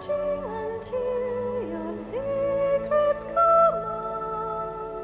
Until your secrets come out.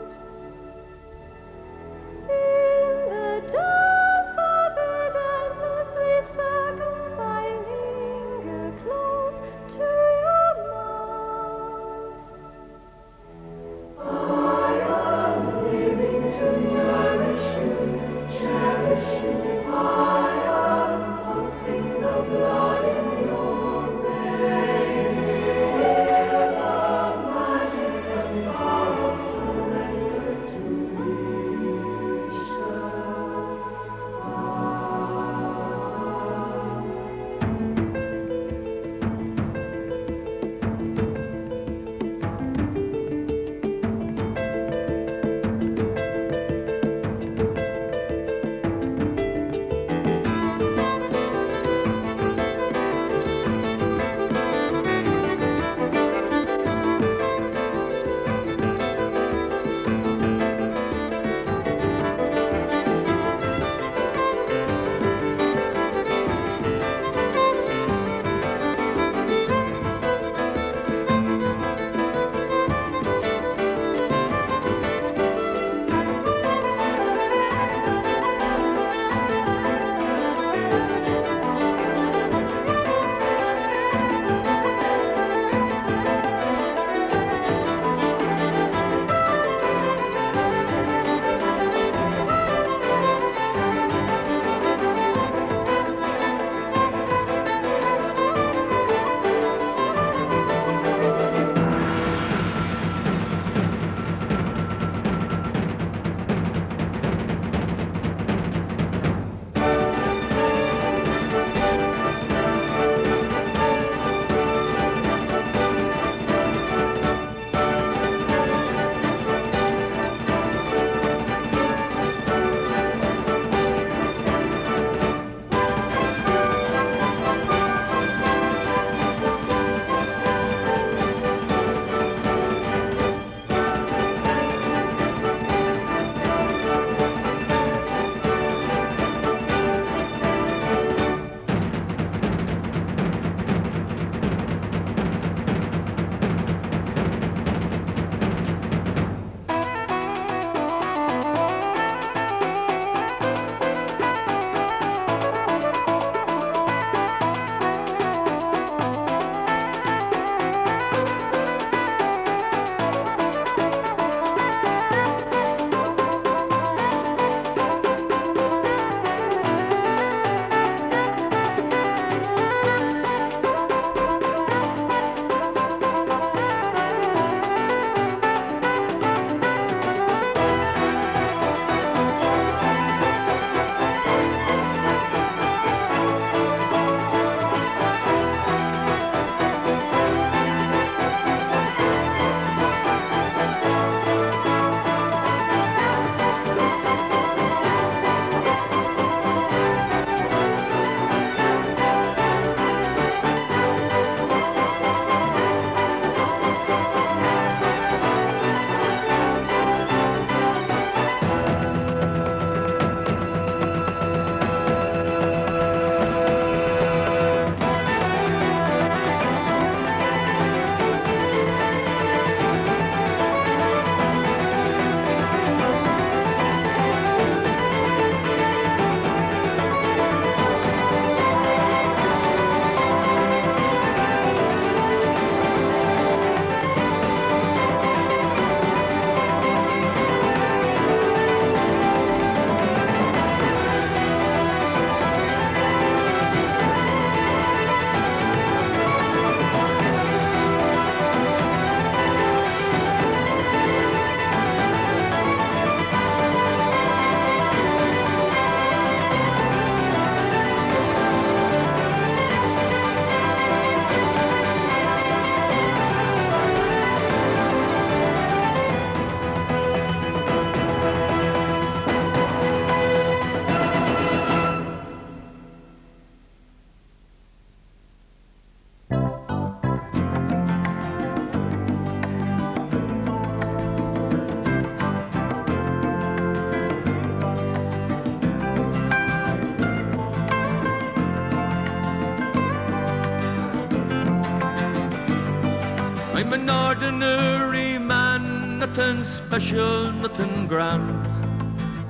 an ordinary man, nothing special, nothing grand.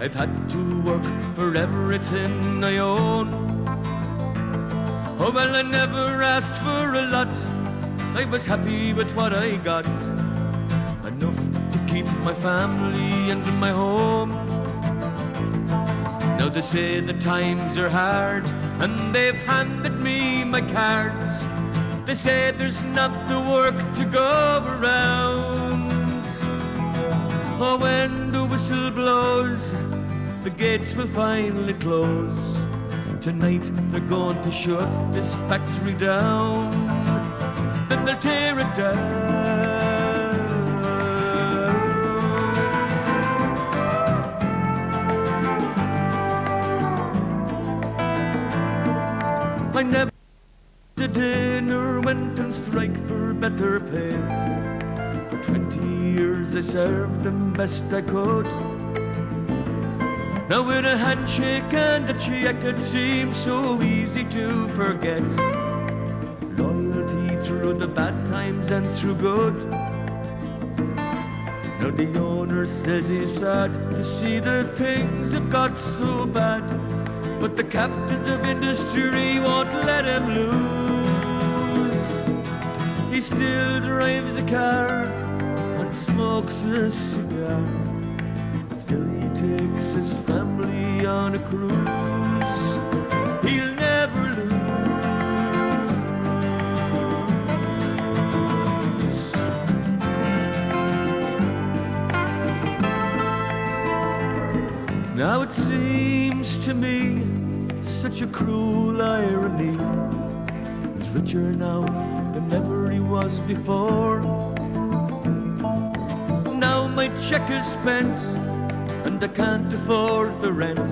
I've had to work for everything I own. Oh well, I never asked for a lot, I was happy with what I got. Enough to keep my family and my home. Now they say the times are hard, and they've handed me my cards. They say there's not the work to go around. Oh, when the whistle blows, the gates will finally close. Tonight they're going to shut this factory down. Then they'll tear it down. I never did dinner, went and strike for better pay. For 20 years I served them best I could. Now with a handshake and a check it seems so easy to forget. Loyalty through the bad times and through good. Now the owner says he's sad to see the things have got so bad, but the captains of industry won't let him lose. He still drives a car and smokes a cigar, but still he takes his family on a cruise. He'll never lose. Now it seems to me such a cruel irony. He's richer now than ever he was before. Now my check is spent and I can't afford the rent.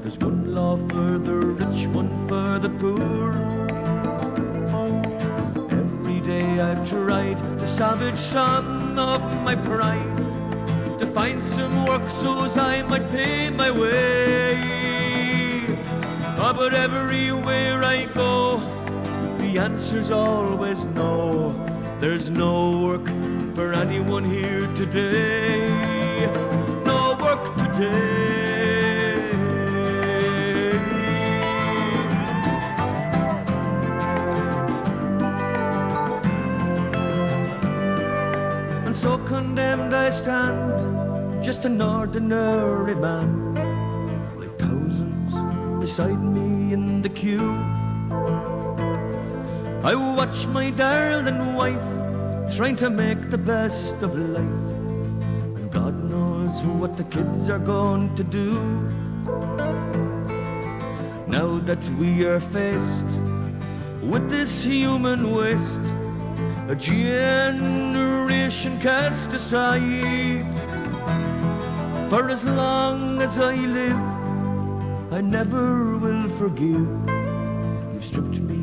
There's one law for the rich, one for the poor. Every day I've tried to salvage some of my pride, to find some work so as I might pay my way. Oh, but everywhere I go, the answer's always no. There's no work for anyone here today. No work today. And so condemned I stand, just an ordinary man, like thousands beside me in the queue. I watch my darling wife trying to make the best of life, and God knows what the kids are going to do. Now that we are faced with this human waste, a generation cast aside. For as long as I live, I never will forgive. You've stripped me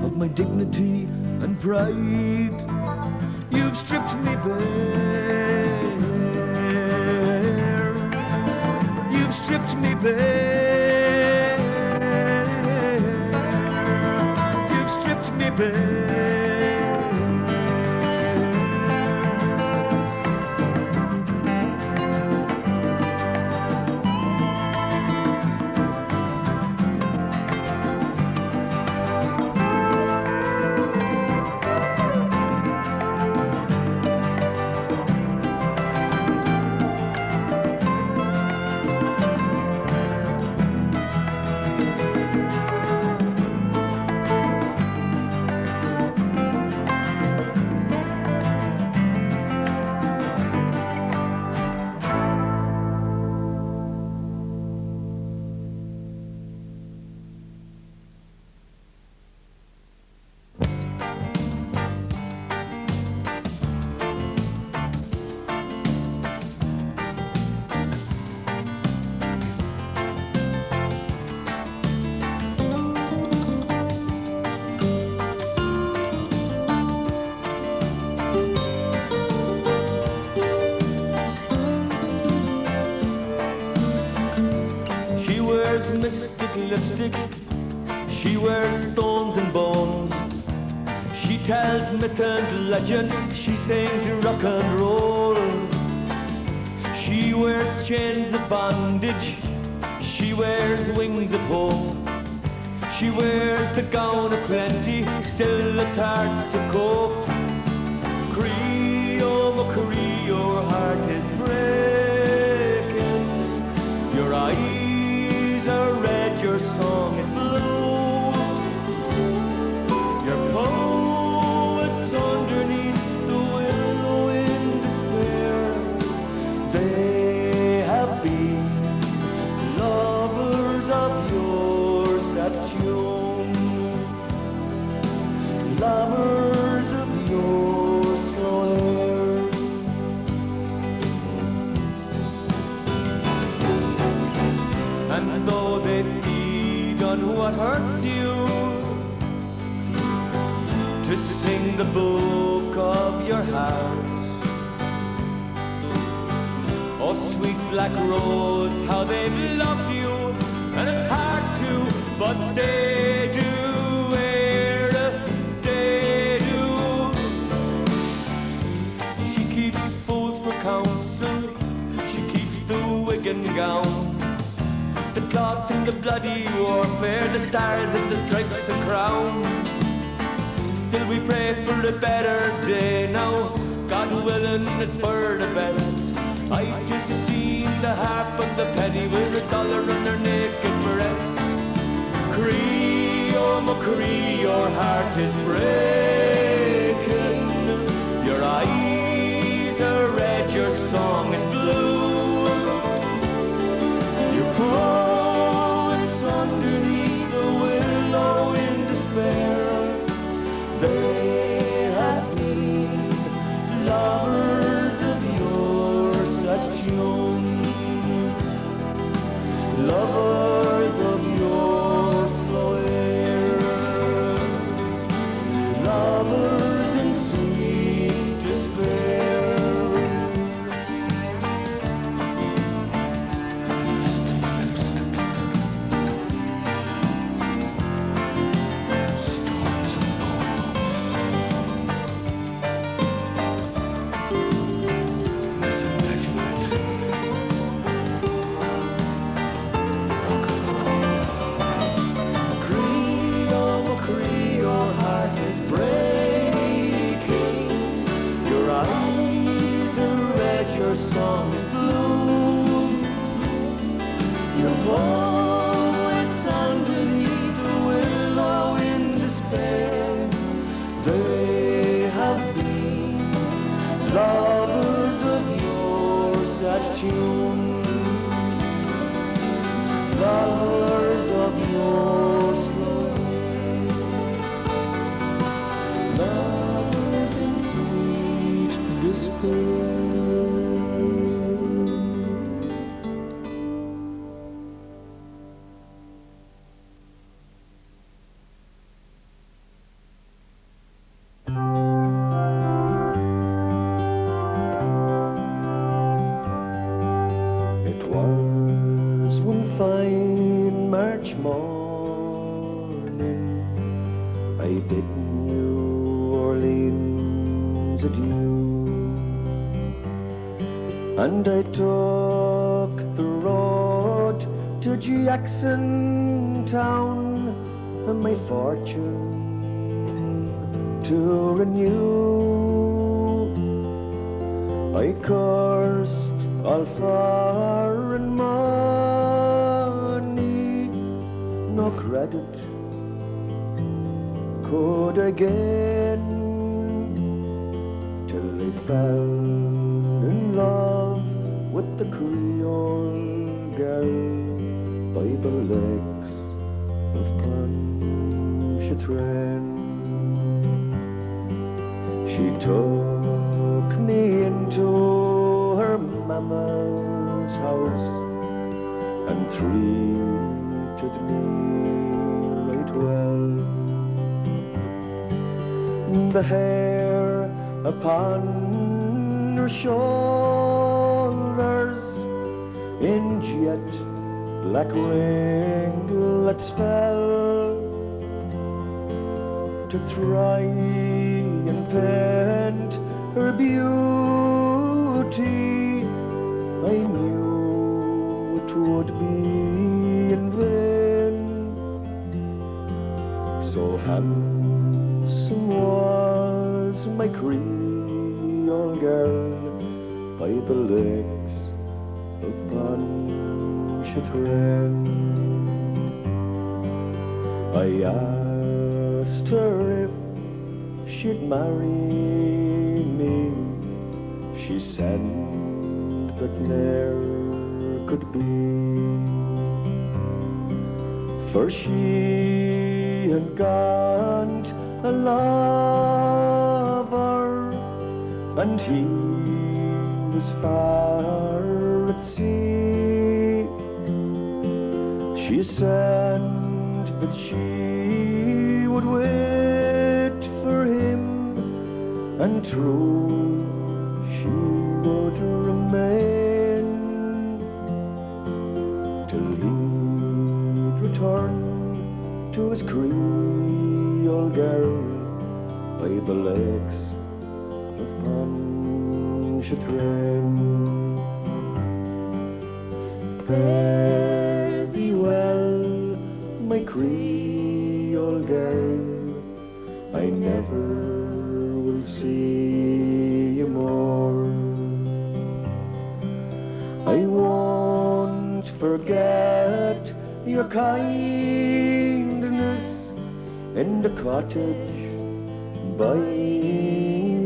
of my dignity and pride. You've stripped me bare. You've stripped me bare. You've stripped me bare. Mystic lipstick, she wears stones and bones. She tells myth and legend, she sings rock and roll. She wears chains of bondage, she wears wings of hope. She wears the gown of plenty, still it's hard to cope. Cree, oh Macree, your heart is breaking. Your eyes are red, your song is blue. Your poets underneath the willow in despair. They have been lovers of your sad tune, lovers of your slow air. And though they feed on what hurts you, to sing the book of your heart. Oh, sweet black rose, how they've loved you, and it's hard to, but they do, they do. She keeps fools for counsel, she keeps the wig and gown, the cloth and the bloody warfare, the stars and the stripes and crown. Still we pray for a better day now, God willing it's for the best. I just seen the harp and the penny with a dollar on their naked breast. Cree, oh Macree, your heart is breaking. Your eyes are red, your song is blue. Your poets underneath the willow in despair. They have been lovers of your such tune, lovers of your slow air, lovers in sweet despair. Your song is blue. Your poets underneath the willow in despair. They have been lovers of your sad tune, lovers of your slow air, lovers in sweet despair. Fine March morning, I bid New Orleans adieu, and I took the road to Jackson Town, and my fortune to renew. I cursed all foreign money, no credit could I gain, till I fell in love with the Creole girl by the lakes of Pontchartrain. She took me into her mama's house and treated me right well. The hair upon her shoulders in jet black ringlets fell to thrive paint her beauty, I knew it would be in vain. So handsome was my Creole girl by the lakes of Pontchartrain. I asked her if she'd marry me. She said that ne'er could be, for she had got a lover, and he was far at sea. She said that she would wait for him, and true she would remain till he'd return to his Creole girl by the lakes of Pontchartrain. Fare thee well, my Creole girl, I never will see you more. I won't forget your kindness in the cottage by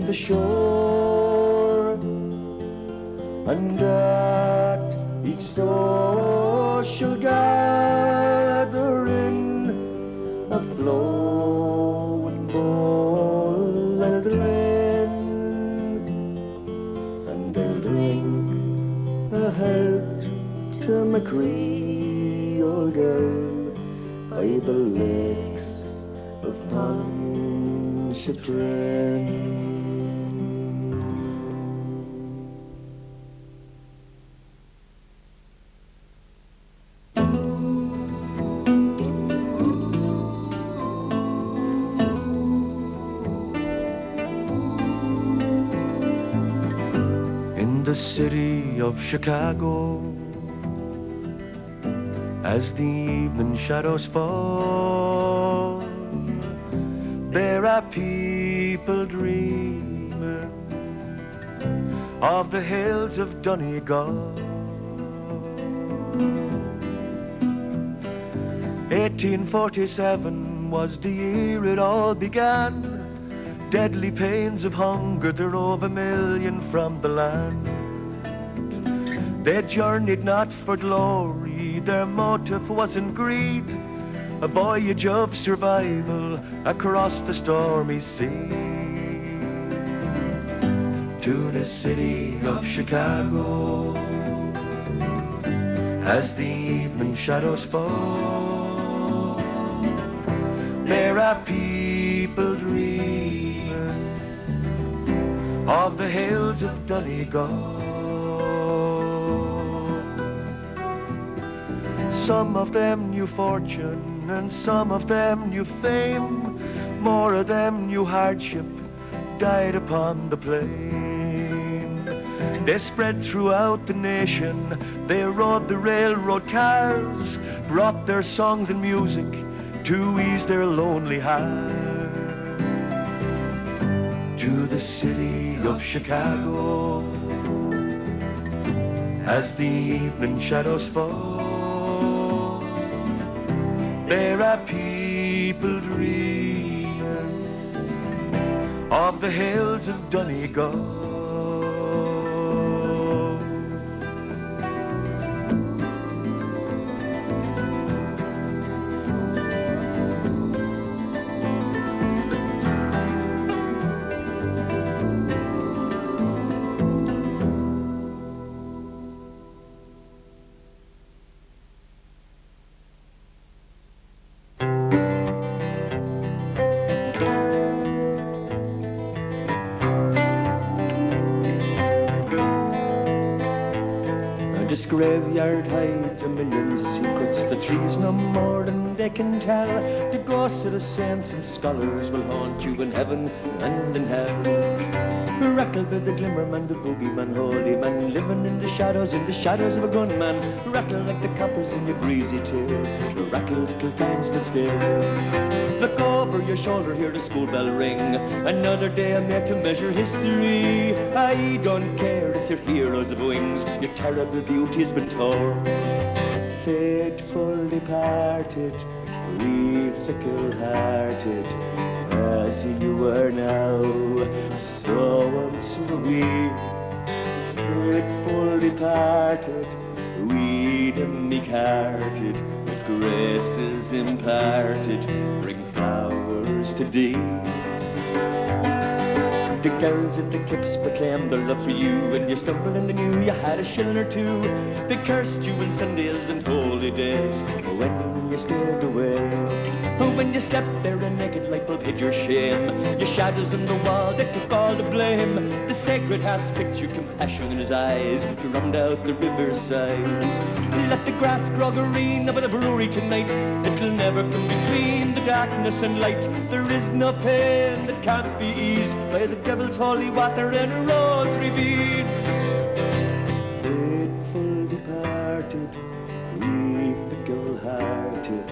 the shore, and at each social gathering afloat with bowl and lane, and they'll drink a health to my Creole girl by the lakes of Pontchartrain. The city of Chicago, as the evening shadows fall, there are people dreaming of the hills of Donegal. 1847 was the year it all began. Deadly pains of hunger drove 1 million from the land. They journeyed not for glory, their motive wasn't greed, a voyage of survival across the stormy sea. To the city of Chicago, as the evening shadows fall, there are people dreaming of the hills of Donegal. Some of them knew fortune and some of them knew fame. More of them knew hardship, died upon the plain. They spread throughout the nation, they rode the railroad cars, brought their songs and music to ease their lonely hearts. To the city of Chicago, as the evening shadows fall, there are people dreaming of the hills of Donegal. this graveyard hides a million secrets. The trees no more than they can tell. The ghosts of the saints and scholars will haunt you in heaven and in hell. Rattle by the glimmer man, the boogeyman, holy man, living in the shadows of a gunman. Rattle like the coppers in your greasy tail. Rattle till time stood still. Look over your shoulder, hear the school bell ring. Another day I'm here to measure history. I don't care if you're heroes of wings. Your terrible beauty's been torn. Faithful departed, we fickle-hearted, as you are now, so once were we. Faithful departed, we meek-hearted, with graces imparted, bring flowers to thee. The girls in the clips proclaimed their love for you. When you stumbled and they knew you had a shilling or two. They cursed you on Sundays and holy days when you stayed away. When you slept there a naked light bulb hid your shame. Your shadows on the wall, they took all the blame. The Sacred Heart's picture compassion in his eyes to round out the river's sighs. Let the grass grow green over the brewery tonight. It'll never come between the darkness and light. There is no pain that can't be eased by the devil's holy water and rosary beads. Faithful departed, we fickle-hearted,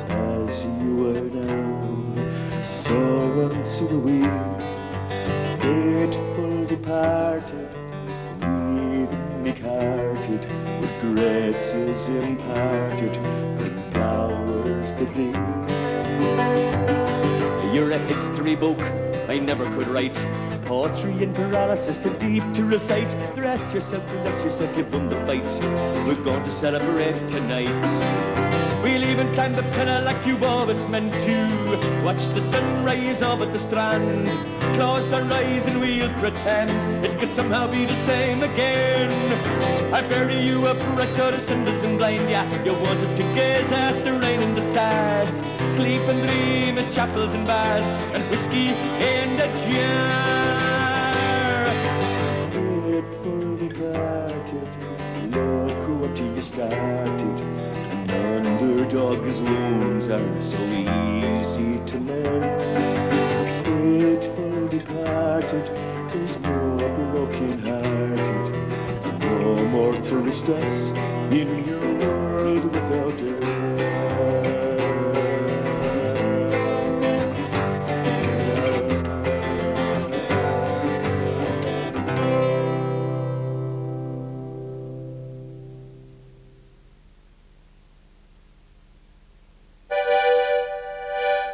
as you are now, so once were we. Faithful departed, we meek-hearted, with graces imparted, and flowers to thee. You're a history book I never could write. Poetry and paralysis too deep to recite. Rest yourself, you've won the fight. We're going to celebrate tonight. We'll even climb the pinnacle like you always meant to. Watch the sun rise over the strand. Close our eyes and we'll pretend it could somehow be the same again. I bury you up right out of cinders and blind ya. You wanted to gaze at the rain and the stars. Sleep and dream at chapels and bars and whiskey in the jar. Faithful departed, look what you started. An underdog's wounds aren't so easy to mend. Faithful departed, there's no broken-hearted. No more to rest us in your world without end.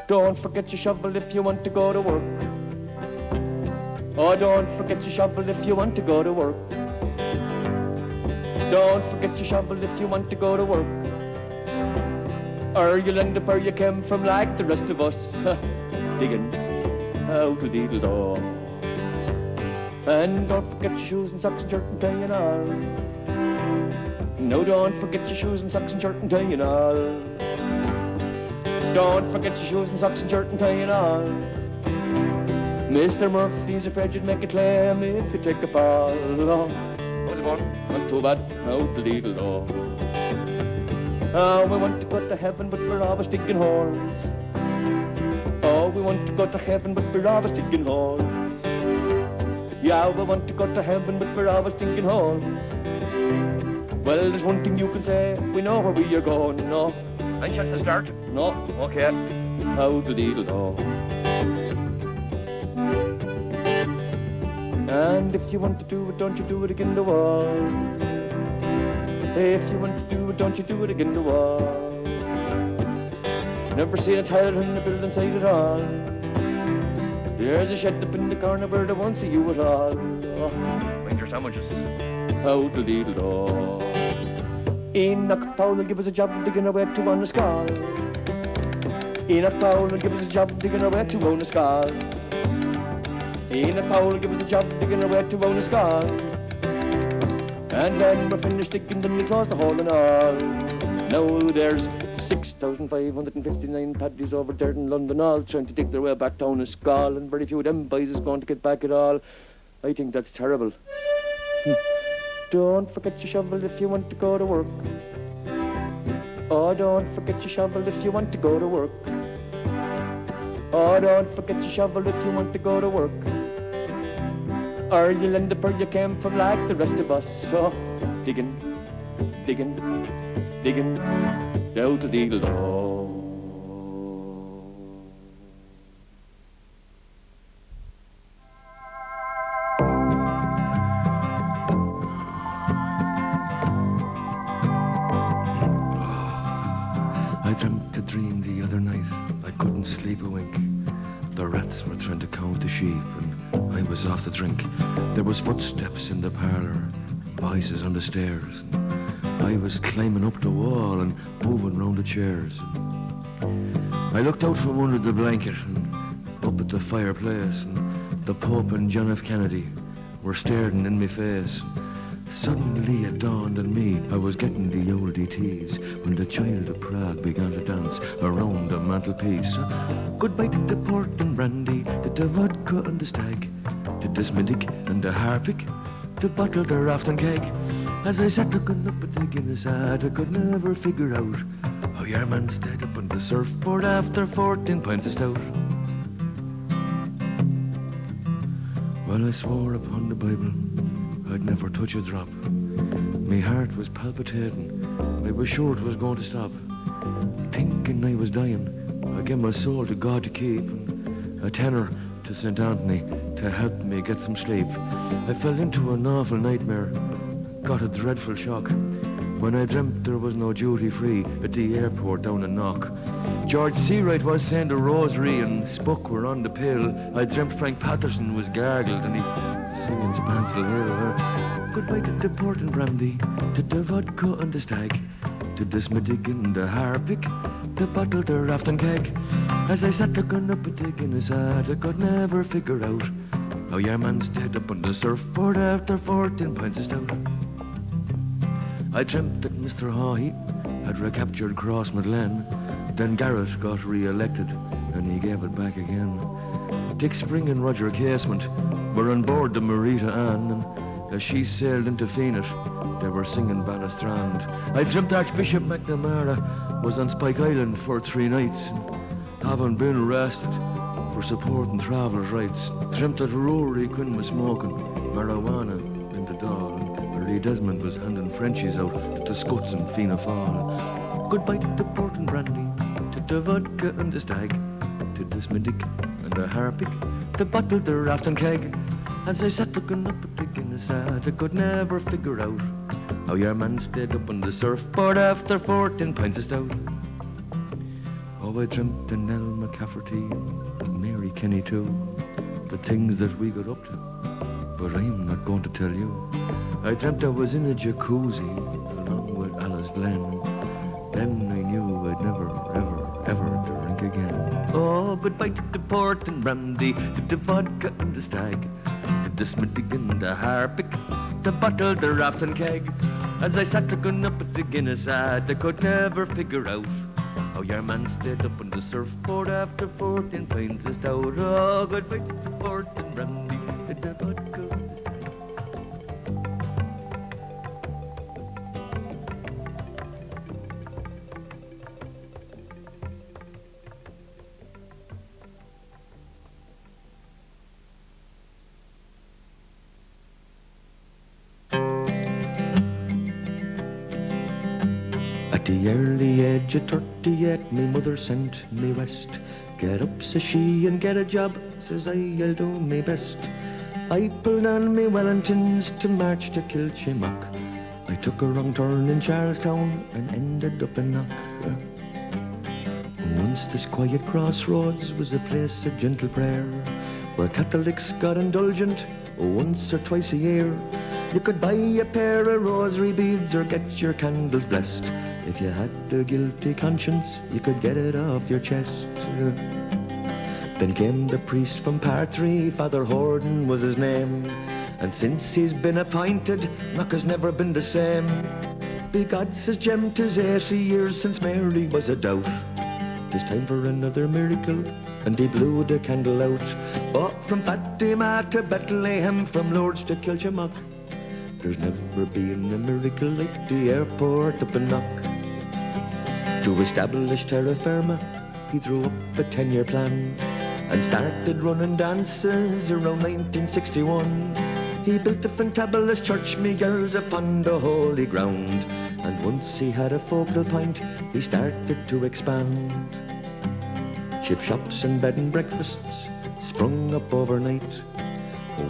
Don't forget your shovel if you want to go to work. Oh, don't forget your shovel if you want to go to work. Don't forget your shovel if you want to go to work. Or you'll end up where you came from like the rest of us, digging out a deedle door. And don't forget your shoes and socks and shirt and tie and all. No, don't forget your shoes and socks and shirt and tie and all. Don't forget your shoes and socks and shirt and tie and all. Mr. Murphy's afraid you'd make a claim if you take a fall. Oh, how's it going? Not too bad. Out the legal door. Oh, we want to go to heaven, but we're always digging holes. Oh, we want to go to heaven, but we're always digging holes. Yeah, we want to go to heaven, but we're always digging holes. Well, there's one thing you can say, we know where we are going, no. Any chance to start? No. Okay. Out the deedle door. And if you want to do it, don't you do it against the wall. If you want to do it, don't you do it against the wall. Never seen a toilet in the building site at all. There's a shed up in the corner where they won't see you at all. Mind your sandwiches. Out the deedle door. Enoch Powell will give us a job digging away to own a skull. Enoch Powell will give us a job digging away to own a skull. Enoch Powell will give us a job digging away to own a skull. And when we're finished digging, then we'll close the hole and all. Now there's 6,559 paddies over there in London, all trying to dig their way back down a skull, and very few of them boys is going to get back at all. I think that's terrible. Don't forget your shovel if you want to go to work. Oh, don't forget your shovel if you want to go to work. Oh, don't forget your shovel if you want to go to work. Or you'll end up where you came from like the rest of us. So, digging, digging, digging, down to the law. I dreamt a dream the other night, I couldn't sleep a wink. The rats were trying to count the sheep and I was off to drink. There was footsteps in the parlour, voices on the stairs. I was climbing up the wall and moving round the chairs. I looked out from under the blanket and up at the fireplace, and the Pope and John F. Kennedy were staring in my face. Suddenly it dawned on me I was getting the old ETs when the child of Prague began to dance around the mantelpiece. Goodbye to the port and brandy, to the vodka and the stag, to the Smiddick and the Harpic, the bottle, the raft and keg. As I sat looking up at the Guinness ad, I could never figure out how your man stayed up on the surfboard after 14 pints of stout. Well, I swore upon the Bible I'd never touch a drop. My heart was palpitating, I was sure it was going to stop. Thinking I was dying, I gave my soul to God to keep, and a tenner to St. Anthony to help me get some sleep. I fell into an awful nightmare, got a dreadful shock, when I dreamt there was no duty free at the airport down in Knock. George Seawright was saying the rosary and Spock were on the pill. I dreamt Frank Patterson was gargled and he singing Spancel Hill. Goodbye to the port and brandy, to the vodka and the stag, to the Smiddick and the Harpic, the bottle, the raft and keg. As I sat looking up at the Guinness ad, I could never figure out how your man stayed up on the surfboard after 14 pints of stout. I dreamt that Mr. Hawley had recaptured Crossmaglen. Then Garrett got re-elected and he gave it back again. Dick Spring and Roger Casement were on board the Marita Ann, and as she sailed into Fenit, they were singing Bannistrand. I dreamt Archbishop McNamara was on Spike Island for 3 nights, and having been arrested for supporting travellers' rights. Dreamt that Rory Quinn was smoking marijuana in the Dáil, and Lee Desmond was handing Frenchies out to the Scots in Fianna Fáil. Goodbye to the port and brandy, to the vodka and the stag, to the Smiddick and the Harpic, the bottle, the raft and keg. As I sat looking up at the Guinness ad, I could never figure out how your man stayed up on the surfboard after 14 pints of stout. Oh, I dreamt of Nell McCafferty and Mary Kenny too, the things that we got up to, but I'm not going to tell you. I dreamt I was in a jacuzzi along with Alice Glenn. Then I knew I'd never, ever, ever drink again. Oh, goodbye to the port and brandy, to the vodka and the stag, to the Smiddick and the Harpic, the bottle, the raft and keg. As I sat looking up at the Guinness ad, I could never figure out how your man stayed up on the surfboard after 14 pints of stout. Oh, goodbye to the port and brandy, to the vodka and the stag. At the early age of 38, me mother sent me west. Get up, says she, and get a job, says I'll do me best. I pulled on me Wellingtons to march to Kilchimock. I took a wrong turn in Charlestown and ended up in Knock. Once this quiet crossroads was a place of gentle prayer, where Catholics got indulgent once or twice a year. You could buy a pair of rosary beads or get your candles blessed. If you had a guilty conscience, you could get it off your chest. Then came the priest from Partry, Father Horden was his name, and since he's been appointed, Knock has never been the same. Be God, says Jem, 'tis 80 years since Mary was a doubt. 'Tis time for another miracle, and he blew the candle out. Oh, from Fatima to Bethlehem, from Lourdes to Kilchimock, There's never been a miracle like the airport up in Knock. To establish terra firma, he drew up a 10-year plan and started running dances around 1961. He built a fantabulous church, me girls, upon the holy ground. And once he had a focal point, he started to expand. Ship shops and bed and breakfasts sprung up overnight.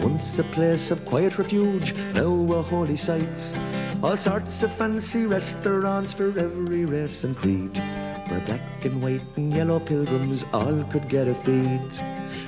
Once a place of quiet refuge, now a holy sight. All sorts of fancy restaurants for every race and creed, where black and white and yellow pilgrims all could get a feed.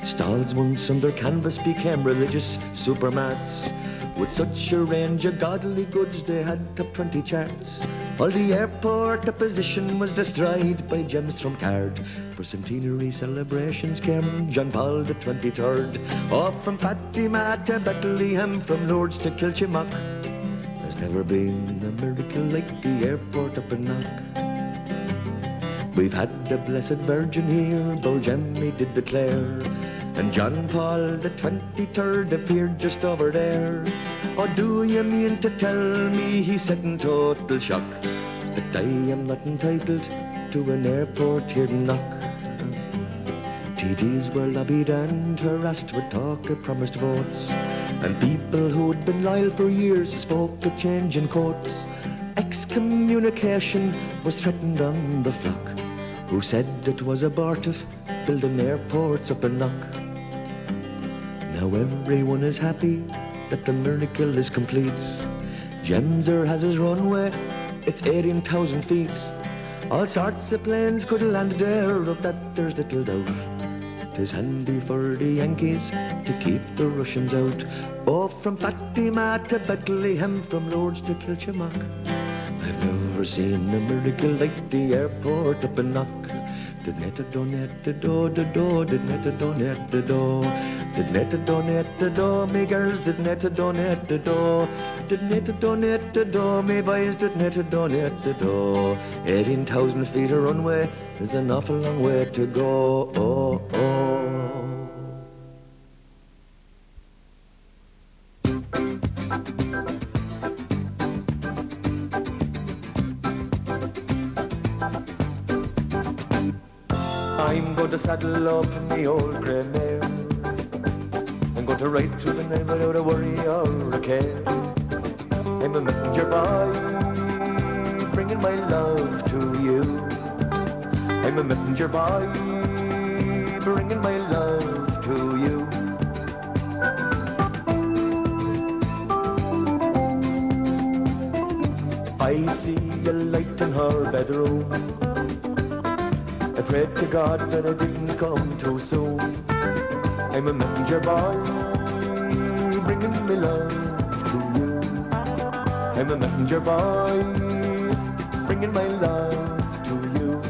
Stalls once under canvas became religious supermarts, with such a range of godly goods they had top 20 charts. All the airport opposition was destroyed by gems from card. For centenary celebrations came John Paul the 23rd. Off from Fatima to Bethlehem, from Lourdes to Kilchimock. There's never been a miracle like the airport up in Knock. We've had the Blessed Virgin here, Boljemmy did declare, and John Paul the 23rd appeared just over there. Or do you mean to tell me he said in total shock that I am not entitled to an airport here in Knock? TDs were lobbied and harassed with talk of promised votes, and people who'd been loyal for years spoke of change in courts. Excommunication was threatened on the flock, who said it was abortive building airports up in Knock. Now everyone is happy that the miracle is complete. Gemser has his runway, it's 18,000 feet. All sorts of planes could land there, of that there's little doubt. 'Tis handy for the Yankees to keep the Russians out. Oh, from Fatima to Bethlehem, from Lourdes to Kilchimock. I've never seen a miracle like the airport up in Knock. Did netta donate the do, did netta donate the do. Did netta donate the do, me girls, did netta donate the do. Did netta donate the do, me boys, did netta donate the do. 18,000 feet of runway is an awful long way to go. Oh, oh. I'm going to saddle up me old grey mare. I'm going to ride through the night without a worry or a care. I'm a messenger boy, bringing my love to you. I'm a messenger boy, bringing my love to you. I see a light in her bedroom. I prayed to God that I didn't come too soon. I'm a messenger boy, bringing my love to you. I'm a messenger boy, bringing my love to you.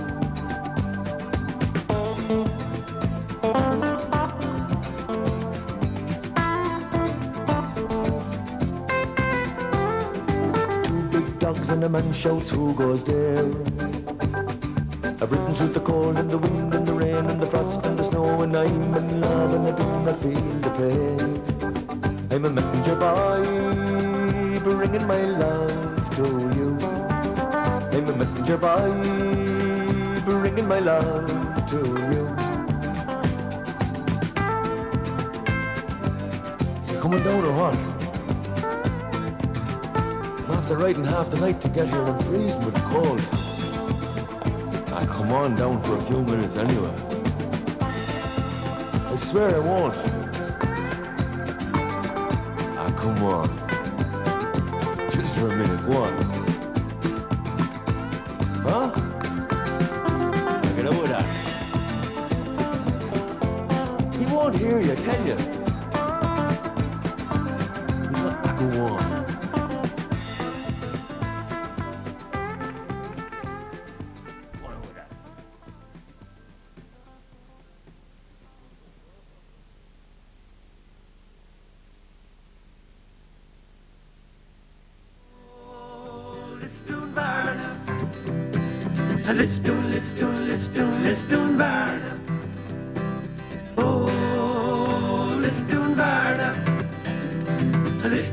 Two big dogs and a man shouts, who goes there? I've ridden through the cold and the wind and the rain and the frost and the snow, and I'm in love and I do not feel the pain. I'm a messenger boy, bringing my love to you. I'm a messenger boy, bringing my love to you. You coming down or what? I'm after riding half the night to get here and I'm freezing with the cold. Come on down for a few minutes anyway. I swear I won't. Come on. Just for a minute, go on. Huh? Get over that. He won't hear you, can you? He's not. Go on.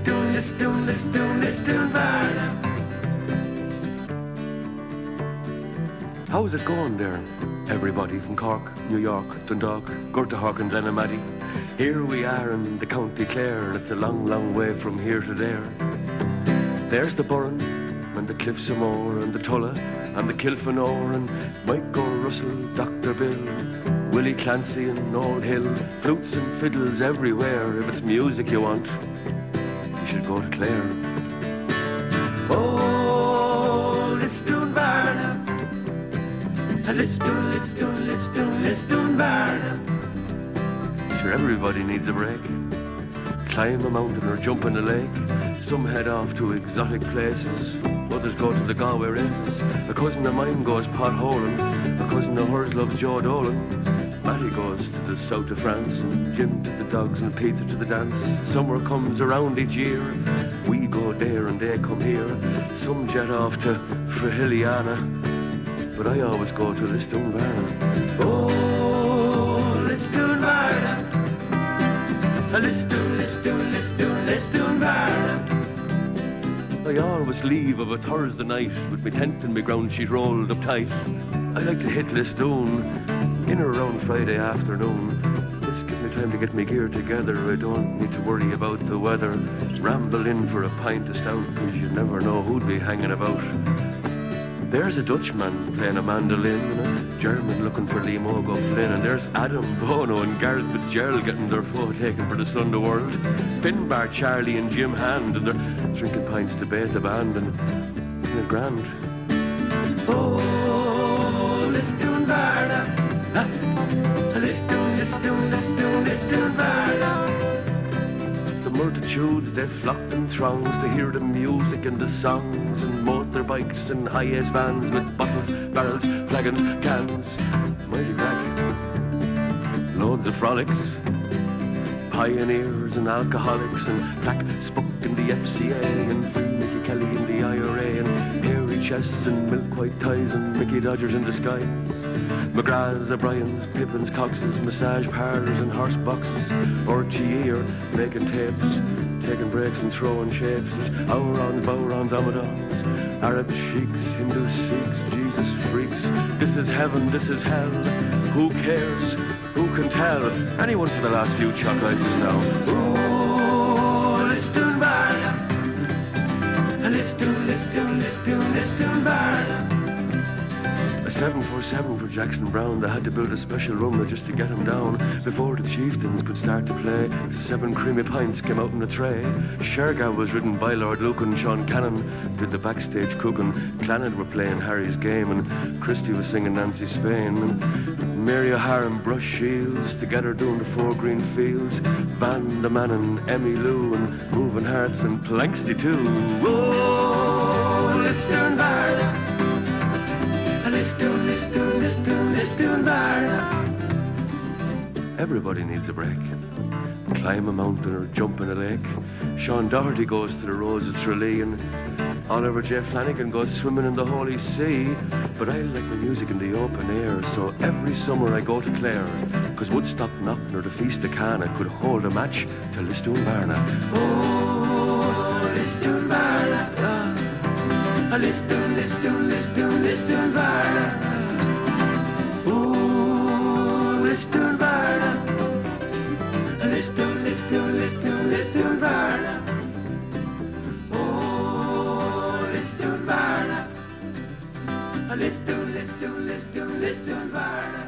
Listún, Varna. How's it going there? Everybody from Cork, New York, Dundalk, Gurtahawk and Glenamaddy. Here we are in the County Clare, and it's a long, long way from here to there. There's the Burren, and the Cliffs of Moher, and the Tulla, and the Kilfenore, and Michael Russell, Dr. Bill, Willie Clancy and Old Hill, flutes and fiddles everywhere. If it's music you want, you should go to Clare. Oh, Listún, Varna. Listún, Varna. Sure, everybody needs a break. Climb a mountain or jump in a lake. Some head off to exotic places. Others go to the Galway races. A cousin of mine goes potholing. A cousin of hers loves Joe Dolan. Matty goes to the south of France, and Jim to the dogs, and Peter to the dance. Summer comes around each year. We go there and they come here. Some jet off to Frahiliana, but I always go to Listún, Varna. Oh, Listún, Varna. Listún, Varna. I always leave of a Thursday night with me tent and me ground sheet rolled up tight. I like to hit Listún in or around Friday afternoon. This gives me time to get my gear together. I don't need to worry about the weather. Ramble in for a pint of stout, cause you never know who'd be hanging about. There's a Dutchman playing a mandolin, and a German looking for Liam O'Goflin, and there's Adam Bono and Gareth Fitzgerald getting their photo taken for the Sunday World. Finbar, Charlie and Jim Hand, and they're drinking pints to bait the band, and isn't it grand? Oh, Listún, Varna. Listún, Varna. The multitudes, they flocked in throngs to hear the music and the songs, and motorbikes and high-ace vans with bottles, barrels, flagons, cans. Mighty crack. Loads of frolics, pioneers and alcoholics, and Black Spuck in the FCA, and Free Mickey Kelly in the IRA, and hairy chests and milk white ties, and Mickey Dodgers in disguise. McGraths, O'Briens, Pippins, Coxes, massage parlours and horse boxes. RTE are making tapes, taking breaks and throwing shapes. There's Aurons, Bowrons, Amadons, Arab sheiks, Hindu Sikhs, Jesus freaks. This is heaven, this is hell. Who cares? Who can tell? Anyone for the last few chalk ices now. Oh, Listún, Varna. Listún, Varna. A 747 for Jackson Brown. They had to build a special room just to get him down before the chieftains could start to play. 7 creamy pints came out in a tray. Shergar was ridden by Lord Lucan. Sean Cannon did the backstage cooking. Clannad were playing Harry's game, and Christie was singing Nancy Spain. And Mary O'Hara and Brush Shields together doing the 4 Green Fields. Van the Man and Emmy Lou and Moving Hearts and Planksty too. Oh, Listún, Varna. Listún, Varna. Everybody needs a break. Climb a mountain or jump in a lake. Sean Doherty goes to the Roses Tralee, and Oliver J. Flanagan goes swimming in the Holy See. But I like my music in the open air, so every summer I go to Clare, cause Woodstock, Knockn or the Feast of Cana could hold a match to Listún, Varna. Oh, Listún, Varna. Listún, Varna. Ooh, Listún, Varna. Listún, Varna. Oh, Listún, Varna. Listún, Varna.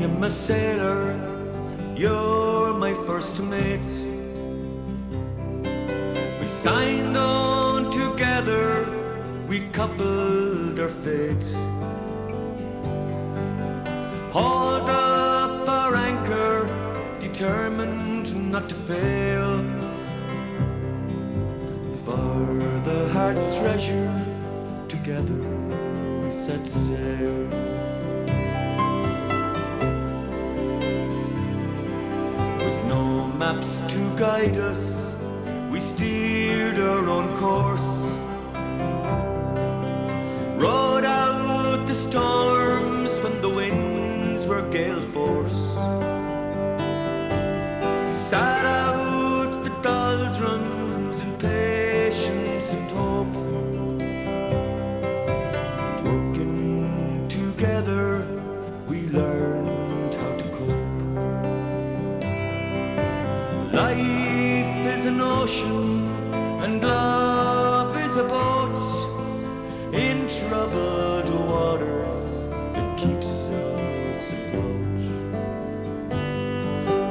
I'm a sailor, you're my first mate. We signed on together, we coupled our fate. Hauled up our anchor, determined not to fail. For the heart's treasure, together we set sail. With no maps to guide us, we steered our own course. Rode out the storms when the winds were gale force. Sat out the doldrums in patience and hope. Working together, we learned how to cope. Life is an ocean and love is a boat. In troubled waters, it keeps us afloat.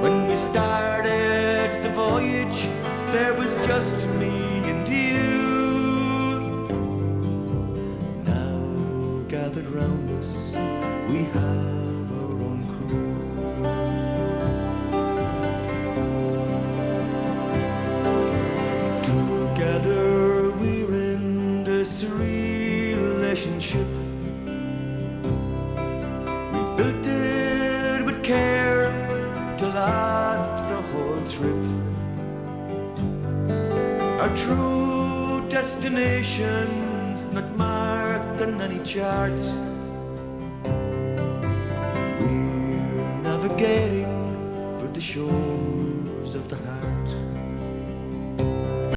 When we started the voyage, there was just me and you. Now gathered round us, we have our own crew. Together we're in this relationship. We built it with care to last the whole trip. Our true destination's not marked on any chart. We're navigating for the shore.